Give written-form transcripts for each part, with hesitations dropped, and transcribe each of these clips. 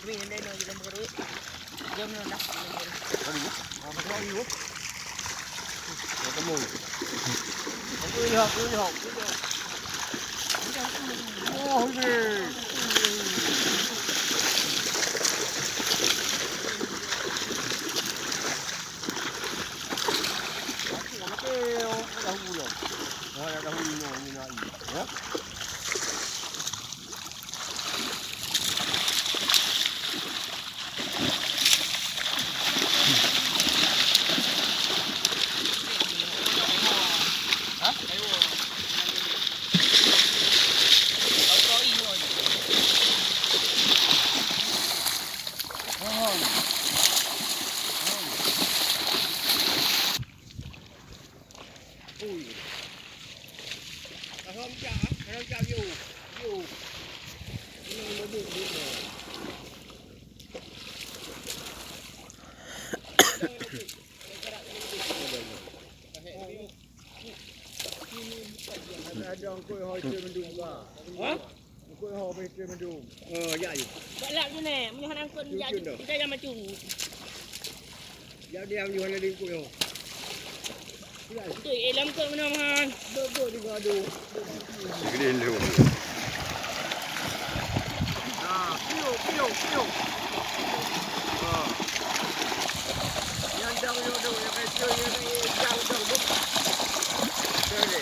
đây nó đi một cái dơm nó nắp lại nè, mình ăn cơm dạ đây là mà chủ. Dạ đeo như là đi quê hồ. Tụi em làm cơm nó mà. Đôi đi qua đồ. Cái đi luôn. Piu. Yang jauh đồ yang cái chơi yang jauh jauh bút. Chơi đi.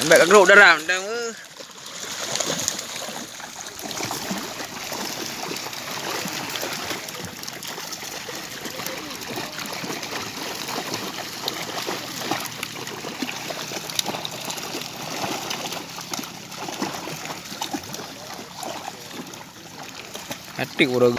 Mẹ các độ đã làm đang hati udah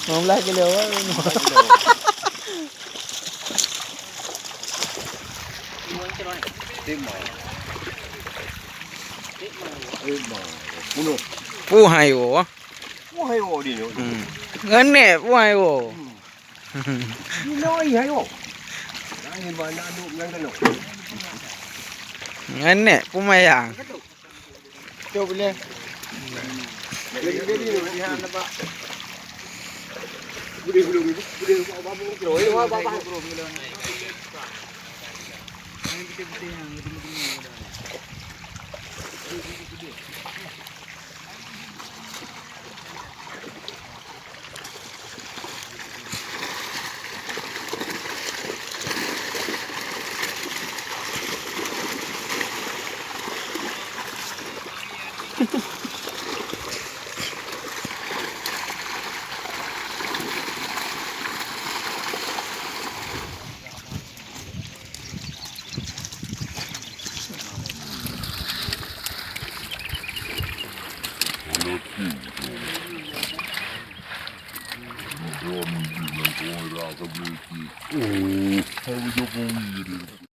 Ngomong kilo Pu hai wo. Pu hai wo đi nữa. Ngan nè pu hai wo. Đi nói hai wo. Đang nhìn vào đang đụng đang cái nổ. Ngan nè pu mai yang. Coba boleh. Lagi đi rồi đi hàng apa? Belum apa kilo apa. Casamento. Oh, how are you going?